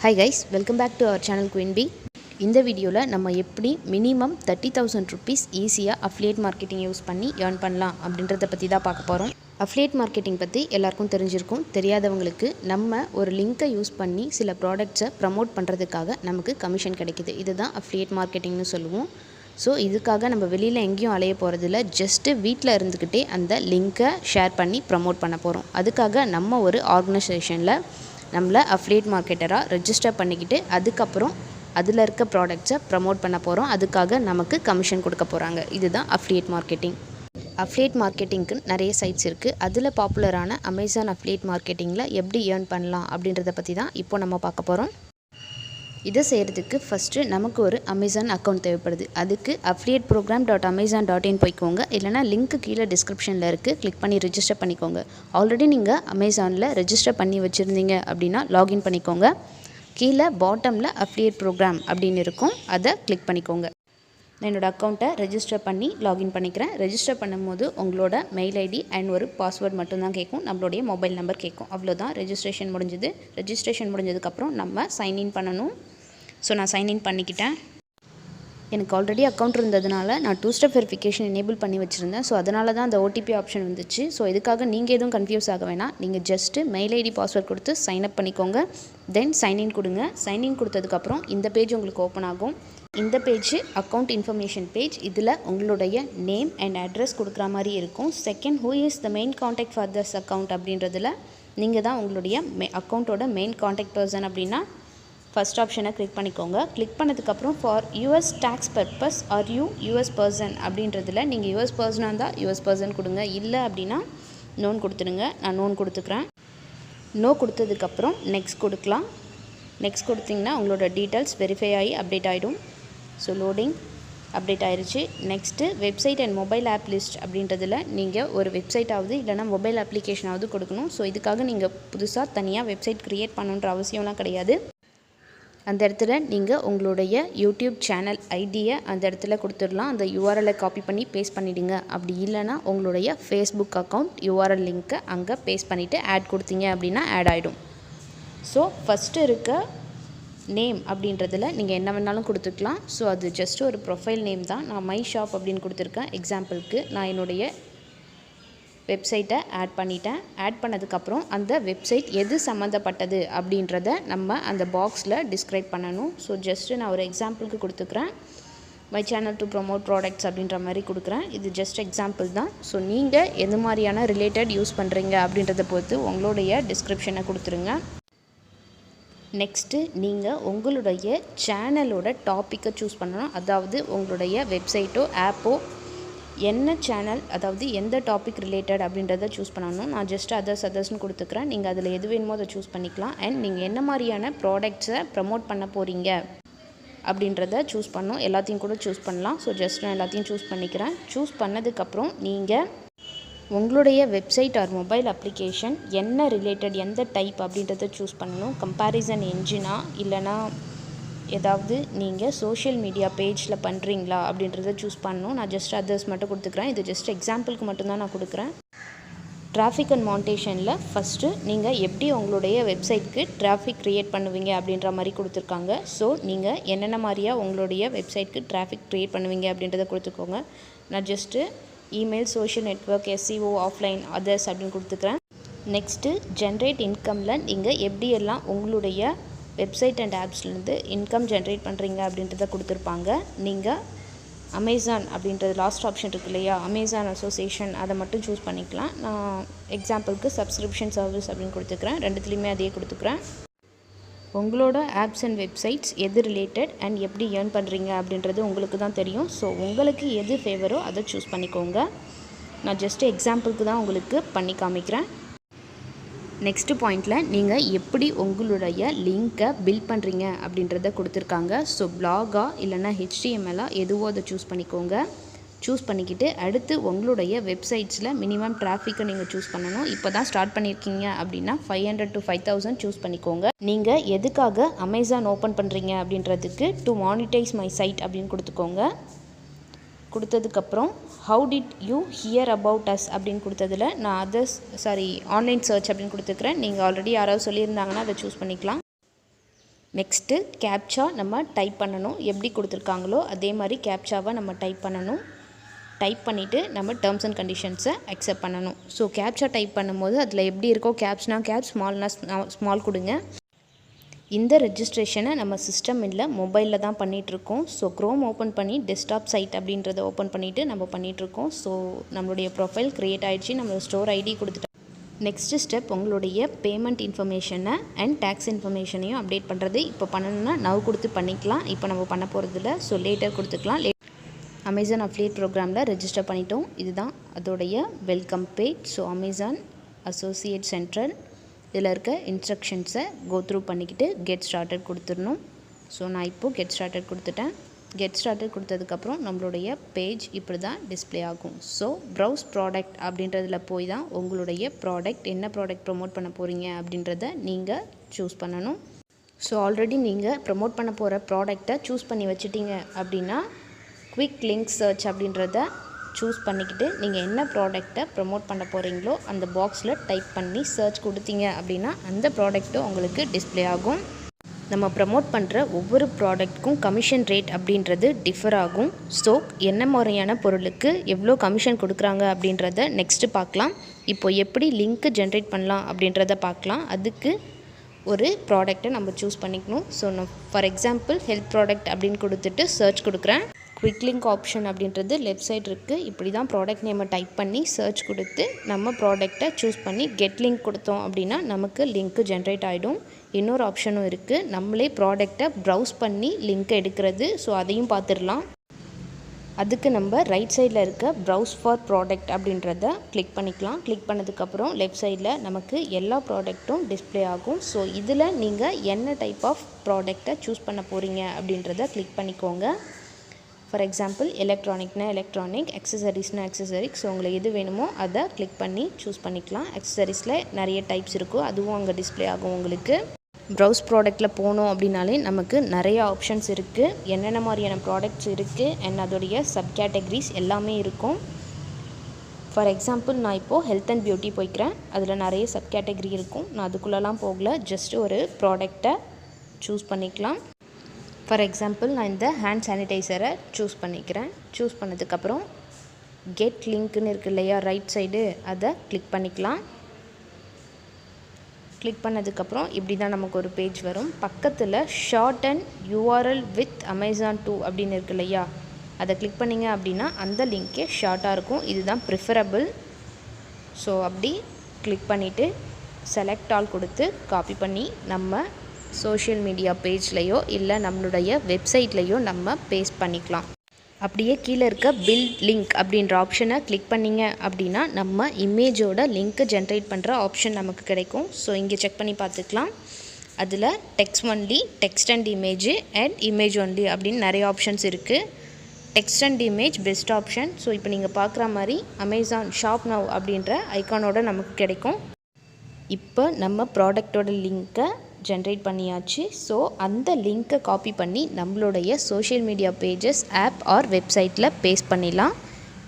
Hi guys, welcome back to our channel Queen Bee. இந்த வீடியோவில் நம்ம எப்படி மினிமம் 30,000 rupees ஈஸியாக அஃபிலியேட் மார்க்கெட்டிங் யூஸ் பண்ணி ஏர்ன் பண்ணலாம் அப்படின்றத பற்றி தான் பார்க்க போகிறோம். அஃபிலியேட் மார்க்கெட்டிங் பற்றி எல்லாருக்கும் தெரிஞ்சிருக்கும். தெரியாதவங்களுக்கு நம்ம ஒரு லிங்க்கை யூஸ் பண்ணி சில ப்ராடக்ட்ஸை ப்ரமோட் பண்ணுறதுக்காக நமக்கு கமிஷன் கிடைக்குது. இதுதான் அஃபிலியேட் மார்க்கெட்டிங்னு சொல்லுவோம். ஸோ இதுக்காக நம்ம வெளியில் எங்கேயும் அலைய போகிறதில்ல, ஜஸ்ட்டு வீட்டில் இருந்துக்கிட்டே அந்த லிங்க்கை ஷேர் பண்ணி ப்ரமோட் பண்ண போகிறோம். அதுக்காக நம்ம ஒரு ஆர்கனைசேஷனில் நம்மளை அஃபிலியேட் மார்க்கெட்டராக ரெஜிஸ்டர் பண்ணிக்கிட்டு அதுக்கப்புறம் அதில் இருக்க ப்ராடக்ட்ஸை ப்ரமோட் பண்ண போகிறோம். அதுக்காக நமக்கு கமிஷன் கொடுக்க போகிறாங்க. இதுதான் அஃபிலியேட் மார்க்கெட்டிங். அஃபிலியேட் மார்க்கெட்டிங்க்கு நிறைய சைட்ஸ் இருக்குது. அதில் பாப்புலரான அமேசான் அஃபிலியேட் மார்க்கெட்டிங்கில் எப்படி ஏர்ன் பண்ணலாம் அப்படின்றத பற்றி தான் இப்போ நம்ம பார்க்க போகிறோம். இதை செய்கிறதுக்கு ஃபஸ்ட்டு நமக்கு ஒரு அமேசான் அக்கௌண்ட் தேவைப்படுது. அதுக்கு affiliateprogram.amazon.in போய்க்கோங்க. இல்லைனா லிங்க்கு கீழே டிஸ்கிரிப்ஷனில் இருக்குது, கிளிக் பண்ணி ரெஜிஸ்டர் பண்ணிக்கோங்க. ஆல்ரெடி நீங்கள் அமேசானில் ரெஜிஸ்டர் பண்ணி வச்சுருந்தீங்க அப்படின்னா லாகின் பண்ணிக்கோங்க. கீழே பாட்டமில் அஃபிலியேட் ப்ரோக்ராம் அப்படின்னு இருக்கும், அதை கிளிக் பண்ணிக்கோங்க. நான் என்னோடய அக்கௌண்ட்டை ரெஜிஸ்டர் பண்ணி லாகின் பண்ணிக்கிறேன். ரெஜிஸ்டர் பண்ணும்போது உங்களோட மெயில் ஐடி அண்ட் ஒரு பாஸ்வேர்ட் மட்டும்தான் கேட்கும். நம்மளுடைய மொபைல் நம்பர் கேட்கும். அவ்வளோதான். ரெஜிஸ்ட்ரேஷன் முடிஞ்சது. ரெஜிஸ்ட்ரேஷன் முடிஞ்சதுக்கப்புறம் நம்ம சைன்இன் பண்ணணும். ஸோ நான் சைன்இன் பண்ணிக்கிட்டேன். எனக்கு ஆல்ரெடி அக்கௌண்ட் இருந்ததுனால நான் 2 ஸ்டெப் வெரிஃபிகேஷன் எனேபிள் பண்ணி வச்சுருந்தேன். ஸோ அதனால தான் அந்த ஓடிபி ஆப்ஷன் வந்துச்சு. ஸோ இதுக்காக நீங்கள் எதுவும் கன்ஃபியூஸ் ஆக வேணாம். நீங்கள் ஜஸ்ட்டு மெயில் ஐடி பாஸ்வேர்ட் கொடுத்து சைன்அப் பண்ணிக்கோங்க. தென் சைன்இன் கொடுங்க. சைன்இன் கொடுத்ததுக்கப்புறம் இந்த பேஜ் உங்களுக்கு ஓப்பன் ஆகும். இந்த பேஜ் அக்கௌண்ட் இன்ஃபர்மேஷன் பேஜ். இதில் உங்களுடைய நேம் அண்ட் அட்ரஸ் கொடுக்குற மாதிரி இருக்கும். Second, who is the main contact for this account அப்படின்றதில் நீங்கள் தான் உங்களுடைய அக்கௌண்ட்டோட மெயின் காண்டாக்ட் பர்சன் அப்படின்னா ஃபஸ்ட் ஆப்ஷனை கிளிக் பண்ணிக்கோங்க. கிளிக் பண்ணதுக்கப்புறம் for US tax purpose or US person அப்படின்றதில் நீங்கள் யூஎஸ் பர்சனாக இருந்தால் யூஎஸ் பர்சன் கொடுங்க. இல்லை அப்படின்னா நோன் கொடுத்துடுங்க. நான் நோன் கொடுத்துக்கிறேன். நோ கொடுத்ததுக்கப்புறம் நெக்ஸ்ட் கொடுக்கலாம். நெக்ஸ்ட் கொடுத்திங்கன்னா உங்களோட டீட்டெயில்ஸ் வெரிஃபை ஆகி அப்டேட் ஆகிடும். ஸோ லோடிங் அப்டேட் ஆயிடுச்சு. Next website and mobile app list அப்படின்றதில் நீங்கள் ஒரு வெப்சைட்டாவது இல்லைனா மொபைல் அப்ளிகேஷனாவது கொடுக்கணும். ஸோ இதுக்காக நீங்கள் புதுசாக தனியாக வெப்சைட் க்ரியேட் பண்ணணுன்ற அவசியம்லாம் கிடையாது. அந்த இடத்துல நீங்கள் உங்களுடைய யூடியூப் சேனல் ஐடியை அந்த இடத்துல கொடுத்துடலாம். அந்த யூஆர்எல்லை காப்பி பண்ணி பேஸ்ட் பண்ணிவிடுங்க. அப்படி இல்லைனா உங்களுடைய ஃபேஸ்புக் அக்கௌண்ட் யூஆர்எல் லிங்க்கை அங்கே பேஸ்ட் பண்ணிவிட்டு ஆட் கொடுத்தீங்க அப்படின்னா ஆட் ஆகிடும். ஸோ ஃபஸ்ட்டு இருக்க நேம் அப்படின்றதில் நீங்கள் என்ன வேணாலும் கொடுத்துக்கலாம். ஸோ அது ஜஸ்ட் ஒரு ப்ரொஃபைல் நேம் தான். நான் மை ஷாப் அப்படின்னு கொடுத்துருக்கேன். எக்ஸாம்பிளுக்கு நான் என்னுடைய வெப்சைட்டை ஆட் பண்ணிட்டேன். ஆட் பண்ணதுக்கப்புறம் அந்த வெப்சைட் எது சம்மந்தப்பட்டது அப்படின்றத நம்ம அந்த பாக்ஸில் டிஸ்கிரைப் பண்ணணும். ஸோ ஜஸ்ட்டு நான் ஒரு எக்ஸாம்பிளுக்கு கொடுத்துக்கிறேன். My channel to promote products அப்படின்ற மாதிரி கொடுக்குறேன். இது ஜஸ்ட் எக்ஸாம்பிள் தான். ஸோ நீங்கள் எது மாதிரியான ரிலேட்டட் யூஸ் பண்ணுறீங்க அப்படின்றத பொறுத்து உங்களுடைய டிஸ்கிரிப்ஷனை கொடுத்துருங்க. நெக்ஸ்ட்டு நீங்கள் உங்களுடைய சேனலோட டாப்பிக்கை சூஸ் பண்ணணும். அதாவது உங்களுடைய வெப்சைட்டோ ஆப்போ என்ன சேனல், அதாவது எந்த டாபிக் ரிலேட்டட் அப்படின்றத சூஸ் பண்ணணும். நான் ஜஸ்ட் அதர்ஸ்னு கொடுத்துக்கிறேன். நீங்கள் அதில் எது வேணுமோ அதை சூஸ் பண்ணிக்கலாம். அண்ட் நீங்கள் என்ன மாதிரியான ப்ராடக்ட்ஸை ப்ரமோட் பண்ண போகிறீங்க அப்படின்றத சூஸ் பண்ணணும். எல்லாத்தையும் கூட சூஸ் பண்ணலாம். ஸோ ஜஸ்ட் நான் எல்லாத்தையும் சூஸ் பண்ணிக்கிறேன். சூஸ் பண்ணதுக்கப்புறம் நீங்கள் உங்களுடைய வெப்சைட் ஆர் மொபைல் அப்ளிகேஷன் என்ன ரிலேட்டட், எந்த டைப் அப்படின்றத சூஸ் பண்ணணும். கம்பேரிசன் என்ஜினா இல்லைனா ஏதாவது நீங்கள் சோஷியல் மீடியா பேஜில் பண்ணுறீங்களா அப்படின்றத சூஸ் பண்ணணும். நான் ஜஸ்ட் அதர்ஸ் மட்டும் கொடுத்துக்கிறேன். இது ஜஸ்ட் எக்ஸாம்பிளுக்கு மட்டும்தான் நான் கொடுக்குறேன். டிராஃபிக் அண்ட் மானிட்டேஷனில் ஃபஸ்ட்டு நீங்கள் எப்படி உங்களுடைய வெப்சைட்க்கு டிராஃபிக் க்ரியேட் பண்ணுவீங்க அப்படின்ற மாதிரி கொடுத்துருக்காங்க. ஸோ நீங்கள் என்னென்ன மாதிரியாக உங்களுடைய வெப்சைட்க்கு டிராஃபிக் க்ரியேட் பண்ணுவீங்க அப்படின்றத கொடுத்துக்கோங்க. நான் just email, social network, SEO, offline, others அப்படின்னு கொடுத்துக்கிறேன். நெக்ஸ்ட்டு ஜென்ரேட் இன்கமில் நீங்கள் எப்படியெல்லாம் உங்களுடைய வெப்சைட் அண்ட் ஆப்ஸ்லேருந்து இன்கம் ஜென்ரேட் பண்ணுறீங்க அப்படின்றத கொடுத்துருப்பாங்க. நீங்கள் அமேசான் அப்படின்றது லாஸ்ட் ஆப்ஷன் இருக்கு இல்லையா, அமேசான் அசோசியேஷன், அதை மட்டும் சூஸ் பண்ணிக்கலாம். நான் எக்ஸாம்பிளுக்கு சப்ஸ்கிரிப்ஷன் சர்வீஸ் அப்படின்னு கொடுத்துக்கிறேன். ரெண்டுத்துலேயுமே அதையே கொடுத்துக்கிறேன். உங்களோட ஆப்ஸ் அண்ட் வெப்சைட்ஸ் எது ரிலேட்டட் அண்ட் எப்படி ஏர்ன் பண்ணுறீங்க அப்படின்றது உங்களுக்கு தான் தெரியும். ஸோ உங்களுக்கு எது ஃபேவரோ அதை சூஸ் பண்ணிக்கோங்க. நான் ஜஸ்ட்டு எக்ஸாம்பிளுக்கு தான் உங்களுக்கு பண்ணி காமிக்கிறேன். நெக்ஸ்ட்டு பாயிண்டில் நீங்கள் எப்படி உங்களுடைய லிங்க்கை பில்ட் பண்ணுறீங்க அப்படின்றத கொடுத்துருக்காங்க. ஸோ பிளாகா இல்லைனா HTML எதுவோ அதை சூஸ் பண்ணிக்கோங்க. சூஸ் பண்ணிக்கிட்டு அடுத்து உங்களுடைய வெப்சைட்ஸில் மினிமம் டிராஃபிக்கை நீங்கள் சூஸ் பண்ணணும். இப்போ தான் ஸ்டார்ட் பண்ணியிருக்கீங்க அப்படின்னா 500 to 5,000 சூஸ் பண்ணிக்கோங்க. நீங்கள் எதுக்காக அமேசான் ஓப்பன் பண்ணுறீங்க அப்படின்றதுக்கு டு மானிட்டைஸ் மை சைட் அப்படின்னு கொடுத்துக்கோங்க. கொடுத்ததுக்கப்புறம் how did you here about us அப்படின்னு கொடுத்ததில் நான் ஆன்லைன் சர்ச் அப்படின்னு கொடுத்துக்கிறேன். நீங்கள் ஆல்ரெடி யாராவது சொல்லியிருந்தாங்கன்னா அதை சூஸ் பண்ணிக்கலாம். நெக்ஸ்ட்டு கேப்சா நம்ம டைப் பண்ணணும். எப்படி கொடுத்துருக்காங்களோ அதே மாதிரி கேப்சாவை நம்ம டைப் பண்ணணும். டைப் பண்ணிவிட்டு நம்ம டேர்ம்ஸ் அண்ட் கண்டிஷன்ஸை அக்செப்ட் பண்ணணும். ஸோ கேப்சா டைப் பண்ணும்போது அதில் எப்படி இருக்கோ கேப்ஸ்னா கேப்ஸ், ஸ்மால்னா ஸ்மால் கொடுங்க. இந்த ரெஜிஸ்ட்ரேஷனை நம்ம சிஸ்டம் இல்லை மொபைலில் தான் பண்ணிகிட்ருக்கோம். ஸோ க்ரோம் ஓப்பன் பண்ணி டெஸ்க்டாப் சைட் அப்படின்றத ஓப்பன் பண்ணிவிட்டு நம்ம பண்ணிகிட்ருக்கோம். ஸோ நம்மளுடைய ப்ரொஃபைல் க்ரியேட் ஆகிடுச்சு. நம்மளோட ஸ்டோர் ஐடி கொடுத்துட்டோம். நெக்ஸ்ட்டு ஸ்டெப் உங்களுடைய பேமெண்ட் இன்ஃபர்மேஷனை அண்ட் டேக்ஸ் இன்ஃபர்மேஷனையும் அப்டேட் பண்ணுறது. இப்போ பண்ணணுன்னா நவ் கொடுத்து பண்ணிக்கலாம். இப்போ நம்ம பண்ண போகிறதில்ல. ஸோ லேட்டர் கொடுத்துக்கலாம். அமேசான் அஃபிலியேட் ப்ரோக்ராமில் ரெஜிஸ்டர் பண்ணிட்டோம். இதுதான் அதோடைய welcome page. So Amazon associate central இதில் இருக்க இன்ஸ்ட்ரக்ஷன்ஸை கோ த்ரூ பண்ணிக்கிட்டு கெட் ஸ்டார்டட் கொடுத்துடணும். ஸோ நான் இப்போது கெட் ஸ்டார்டட் கொடுத்துட்டேன். கெட் ஸ்டார்டட் கொடுத்ததுக்கப்புறம் நம்மளுடைய பேஜ் இப்படி தான் டிஸ்பிளே ஆகும். ஸோ ப்ரௌஸ் ப்ராடக்ட் அப்படின்றதில் போய் தான் உங்களுடைய ப்ராடக்ட் என்ன ப்ராடக்ட் ப்ரொமோட் பண்ண போகிறீங்க அப்படின்றத நீங்கள் சூஸ் பண்ணணும். ஸோ ஆல்ரெடி நீங்கள் ப்ரொமோட் பண்ண போகிற ப்ராடக்டை சூஸ் பண்ணி வச்சுட்டிங்க அப்படின்னா குவிக் லிங்க் சர்ச் அப்படின்றத சூஸ் பண்ணிக்கிட்டு நீங்கள் என்ன ப்ராடக்டை ப்ரொமோட் பண்ண போகிறீங்களோ அந்த பாக்ஸில் டைப் பண்ணி சர்ச் கொடுத்தீங்க அப்படின்னா அந்த ப்ராடக்ட்டும் உங்களுக்கு டிஸ்பிளே ஆகும். நம்ம ப்ரமோட் பண்ணுற ஒவ்வொரு ப்ராடக்ட்க்கும் கமிஷன் ரேட் அப்படின்றது டிஃபர் ஆகும். ஸோ என்ன மாதிரியான பொருளுக்கு எவ்வளோ கமிஷன் கொடுக்குறாங்க அப்படின்றத நெக்ஸ்ட்டு பார்க்கலாம். இப்போ எப்படி லிங்க்கு ஜென்ரேட் பண்ணலாம் அப்படின்றத பார்க்கலாம். அதுக்கு ஒரு ப்ராடக்டை நம்ம சூஸ் பண்ணிக்கணும். ஸோ நான் ஃபார் எக்ஸாம்பிள் ஹெல்த் ப்ராடக்ட் அப்படின்னு கொடுத்துட்டு சர்ச் கொடுக்குறேன். குவிக் லிங்க் ஆப்ஷன் அப்படின்றது லெஃப்ட் சைடு இருக்குது. இப்படி தான் ப்ராடக்ட் நேமை டைப் பண்ணி சர்ச் கொடுத்து நம்ம ப்ராடக்டை சூஸ் பண்ணி கெட் லிங்க் கொடுத்தோம் அப்படின்னா நமக்கு லிங்க்கு ஜென்ரேட் ஆகிடும். இன்னொரு ஆப்ஷனும் இருக்குது, நம்மளே ப்ராடக்டை ப்ரௌஸ் பண்ணி லிங்க்கை எடுக்கிறது. ஸோ அதையும் பார்த்துடலாம். அதுக்கு நம்ம ரைட் சைடில் இருக்க ப்ரௌஸ் ஃபார் ப்ராடக்ட் அப்படின்றத கிளிக் பண்ணிக்கலாம். கிளிக் பண்ணதுக்கப்புறம் லெஃப்ட் சைடில் நமக்கு எல்லா ப்ராடக்ட்டும் டிஸ்பிளே ஆகும். ஸோ இதில் நீங்கள் என்ன டைப் ஆஃப் ப்ராடக்டை சூஸ் பண்ண போகிறீங்க அப்படின்றத கிளிக் பண்ணிக்கோங்க. ஃபார் எக்ஸாம்பிள் எலக்ட்ரானிக்னா எலக்ட்ரானிக், அக்சசரிஸ்னா அக்சசரிஸ். ஸோ உங்களுக்கு எது வேணுமோ அதை கிளிக் பண்ணி சூஸ் பண்ணிக்கலாம். அக்சசரிஸில் நிறைய டைப்ஸ் இருக்கும், அதுவும் அங்கே டிஸ்பிளே ஆகும். உங்களுக்கு ப்ரௌஸ் ப்ராடக்ட்டில் போனோம் அப்படின்னாலே நமக்கு நிறைய ஆப்ஷன்ஸ் இருக்குது. என்னென்ன மாதிரியான ப்ராடக்ட்ஸ் இருக்குது அண்ட் அதோடைய சப் கேட்டகரிஸ் எல்லாமே இருக்கும். ஃபார் எக்ஸாம்பிள் நான் இப்போது ஹெல்த் அண்ட் பியூட்டி போய்க்கிறேன். அதில் நிறைய சப் கேட்டகரி இருக்கும். நான் அதுக்குள்ளெலாம் போகல, ஜஸ்ட் ஒரு ப்ராடக்டை சூஸ் பண்ணிக்கலாம். ஃபார் எக்ஸாம்பிள் நான் இந்த ஹேண்ட் சானிடைசரை சூஸ் பண்ணிக்கிறேன். சூஸ் பண்ணதுக்கப்புறம் கெட் லிங்க்னு இருக்குது இல்லையா ரைட் சைடு, அதை கிளிக் பண்ணிக்கலாம். கிளிக் பண்ணதுக்கப்புறம் இப்படி தான் நமக்கு ஒரு பேஜ் வரும். பக்கத்தில் short and URL with Amazon 2 அப்படின்னு இருக்கு இல்லையா, அதை கிளிக் பண்ணிங்க அப்படின்னா அந்த லிங்க்கே ஷார்ட்டாக இருக்கும். இதுதான் ப்ரிஃபரபிள். ஸோ அப்படி கிளிக் பண்ணிவிட்டு செலக்ட் ஆல் கொடுத்து காப்பி பண்ணி நம்ம சோஷியல் மீடியா பேஜ்லேயோ இல்லை நம்மளுடைய வெப்சைட்லேயோ நம்ம பேஸ்ட் பண்ணிக்கலாம். அப்படியே கீழே இருக்க பில்ட் லிங்க் அப்படின்ற ஆப்ஷனை கிளிக் பண்ணிங்க அப்படின்னா நம்ம இமேஜோட லிங்க்கை ஜென்ரேட் பண்ணுற ஆப்ஷன் நமக்கு கிடைக்கும். ஸோ இங்கே செக் பண்ணி பார்த்துக்கலாம். அதில் text only, text and image and image only அப்படின்னு நிறைய ஆப்ஷன்ஸ் இருக்குது. Text and image best option. So இப்போ நீங்கள் பார்க்குற மாதிரி அமேசான் ஷாப் நவ் அப்படின்ற ஐக்கானோட நமக்கு கிடைக்கும். இப்போ நம்ம ப்ராடக்டோட லிங்க்கை ஜென்ரேட் பண்ணியாச்சு. ஸோ அந்த லிங்க்கை காப்பி பண்ணி நம்மளுடைய social media pages, app or வெப்சைட்டில் பேஸ்ட் பண்ணிடலாம்.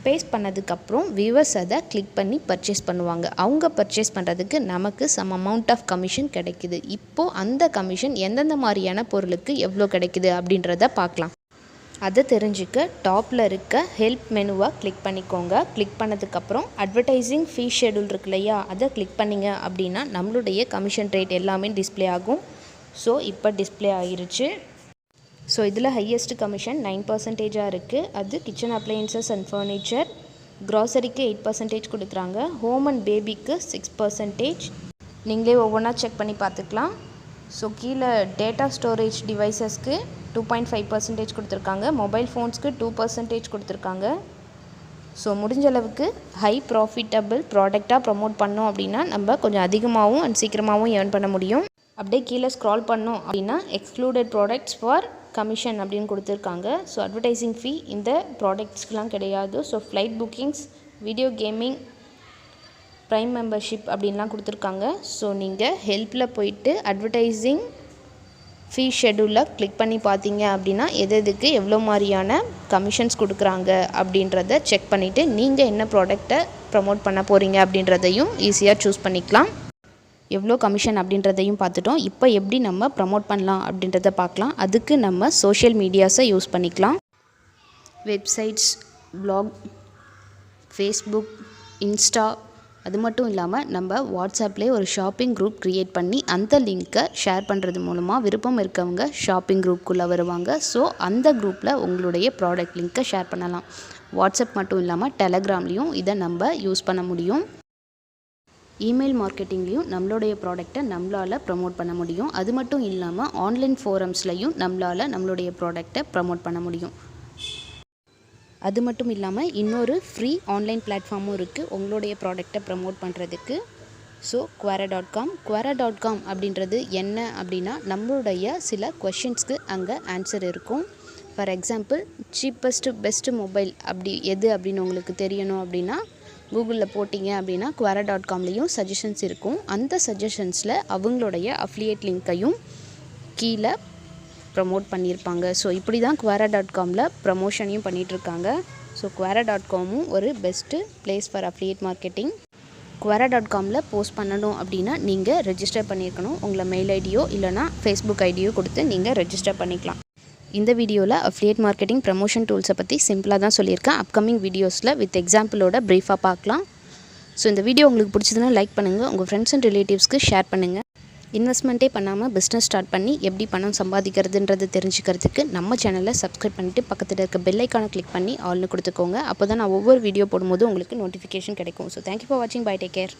பேஸ்ட் பண்ணதுக்கப்புறம் வியூவர்ஸ் அதை கிளிக் பண்ணி பர்ச்சேஸ் பண்ணுவாங்க. அவங்க பர்ச்சேஸ் பண்ணுறதுக்கு நமக்கு சம் அமௌண்ட் ஆஃப் கமிஷன் கிடைக்குது. இப்போது அந்த கமிஷன் எந்தெந்த மாதிரியான பொருளுக்கு எவ்வளோ கிடைக்குது அப்படின்றத பார்க்கலாம். அதை தெரிஞ்சுக்க டாப்பில் இருக்க ஹெல்ப் மெனுவை கிளிக் பண்ணிக்கோங்க. கிளிக் பண்ணதுக்கப்புறம் அட்வர்டைஸிங் ஃபீ ஷெடியூல் இருக்கு இல்லையா, அதை கிளிக் பண்ணிங்க அப்படின்னா நம்மளுடைய கமிஷன் ரேட் எல்லாமே டிஸ்பிளே ஆகும். ஸோ இப்போ டிஸ்பிளே ஆகிருச்சு. ஸோ இதில் ஹையஸ்ட் கமிஷன் 9% இருக்குது. அது கிச்சன் அப்ளையன்சஸ் அண்ட் ஃபர்னிச்சர். க்ராசரிக்கு 8% கொடுக்குறாங்க. ஹோம் அண்ட் பேபிக்கு 6%. நீங்களே ஒவ்வொன்றா செக் பண்ணி பார்த்துக்கலாம். ஸோ கீழே டேட்டா ஸ்டோரேஜ் டிவைசஸ்க்கு 2.5% கொடுத்துருக்காங்க. மொபைல் ஃபோன்ஸ்க்கு 2% கொடுத்துருக்காங்க. ஸோ முடிஞ்ச அளவுக்கு ஹை ப்ராஃபிட்டபிள் ப்ராடக்டாக ப்ரமோட் பண்ணோம் அப்படின்னா நம்ம கொஞ்சம் அதிகமாகவும் அண்ட் சீக்கிரமாகவும் ஏர்ன் பண்ண முடியும். அப்படியே கீழே ஸ்க்ரால் பண்ணோம் அப்படின்னா எக்ஸ்க்ளூடட் ப்ராடக்ட்ஸ் ஃபார் கமிஷன் அப்படின்னு கொடுத்துருக்காங்க. ஸோ அட்வர்டைஸிங் ஃபீ இந்த ப்ராடக்ட்ஸ்க்கெலாம் கிடையாது. So flight bookings, video gaming, prime membership அப்படின்லாம் கொடுத்துருக்காங்க. ஸோ நீங்கள் ஹெல்ப்பில் போயிட்டு அட்வர்டைஸிங் ஃபீ ஷெடியூலில் கிளிக் பண்ணி பார்த்தீங்க அப்படின்னா எதுக்கு எவ்வளோ மாதிரியான கமிஷன்ஸ் கொடுக்குறாங்க அப்படின்றத செக் பண்ணிவிட்டு நீங்கள் என்ன ப்ராடக்டை ப்ரமோட் பண்ண போகிறீங்க அப்படின்றதையும் ஈஸியாக சூஸ் பண்ணிக்கலாம். எவ்வளோ கமிஷன் அப்படின்றதையும் பார்த்துட்டோம். இப்போ எப்படி நம்ம ப்ரமோட் பண்ணலாம் அப்படின்றத பார்க்கலாம். அதுக்கு நம்ம சோஷியல் மீடியாஸை யூஸ் பண்ணிக்கலாம். வெப்சைட்ஸ், பிளாக், ஃபேஸ்புக், இன்ஸ்டா, அது மட்டும் இல்லாமல் நம்ம வாட்ஸ்அப்லேயே ஒரு ஷாப்பிங் குரூப் க்ரியேட் பண்ணி அந்த லிங்க்கை ஷேர் பண்ணுறது மூலமாக விருப்பம் இருக்கவங்க ஷாப்பிங் குரூப்புக்குள்ளே வருவாங்க. ஸோ அந்த குரூப்பில் உங்களுடைய ப்ராடக்ட் லிங்க்கை ஷேர் பண்ணலாம். வாட்ஸ்அப் மட்டும் இல்லாமல் டெலகிராம்லேயும் இதை நம்ம யூஸ் பண்ண முடியும். இமெயில் மார்க்கெட்டிங்லேயும் நம்மளுடைய ப்ராடக்டை நம்மளால் ப்ரமோட் பண்ண முடியும். அது மட்டும் இல்லாமல் ஆன்லைன் ஃபோரம்ஸ்லையும் நம்மளால் நம்மளுடைய ப்ராடக்டை ப்ரமோட் பண்ண முடியும். அது மட்டும் இல்லாமல் இன்னொரு ஃப்ரீ ஆன்லைன் பிளாட்ஃபார்மும் இருக்குது உங்களுடைய ப்ராடக்டை ப்ரமோட் பண்ணுறதுக்கு. ஸோ quora.com அப்படின்றது என்ன அப்படின்னா, நம்மளுடைய சில கொஷின்ஸ்க்கு அங்கே ஆன்சர் இருக்கும். ஃபார் எக்ஸாம்பிள், பெஸ்ட்டு மொபைல் எது அப்படின்னு உங்களுக்கு தெரியணும் அப்படின்னா கூகுளில் போட்டிங்க அப்படின்னா quora.comலேயும் சஜஷன்ஸ் இருக்கும். அந்த சஜஷன்ஸில் அவங்களுடைய அஃபிலியேட் லிங்க்கையும் கீழே ப்ரமோட் பண்ணியிருப்பாங்க. ஸோ இப்படி தான் quora.comல ப்ரமோஷனையும் பண்ணிகிட்ருக்காங்க. ஸோ quora.comமும் ஒரு best place for affiliate marketing. quora.comல போஸ்ட் பண்ணணும் அப்படின்னா நீங்கள் ரெஜிஸ்டர் பண்ணியிருக்கணும். உங்களை மெயில் ஐடியோ இல்லைனா ஃபேஸ்புக் ஐடியோ கொடுத்து நீங்கள் ரெஜிஸ்டர் பண்ணிக்கலாம். இந்த வீடியோவில் அஃபிலியேட் மார்க்கெட்டிங் ப்ரமோஷன் டூல்ஸை பற்றி சிம்பிளாக தான் சொல்லியிருக்கேன். அப்கமிங் வீடியோஸில் வித் எக்ஸாம்பிளோட ப்ரீஃபாக பார்க்கலாம். ஸோ இந்த வீடியோ உங்களுக்கு பிடிச்சதுன்னா லைக் பண்ணுங்கள், உங்கள் ஃப்ரெண்ட்ஸ் அண்ட் ரிலேட்டிவ்ஸ்க்கு ஷேர் பண்ணுங்கள். இன்வெஸ்ட்மெண்ட்டே பண்ணாமல் பிஸ்னஸ் ஸ்டார்ட் பண்ணி எப்படி பணம் சம்பாதிக்கிறதுன்றது தெரிஞ்சுக்கிறதுக்கு நம்ம சேனலை சப்ஸ்கிரைப் பண்ணிவிட்டு பக்கத்தில் இருக்க பெல் ஐக்கானை கிளிக் பண்ணி ஆல்னு கொடுத்துக்கோங்க. அப்போ தான் நான் ஒவ்வொரு வீடியோ போடும்போது உங்களுக்கு நோட்டிஃபிகேஷன் கிடைக்கும். ஸோ தேங்க்யூ ஃபார் வாட்சிங். Bye, take care.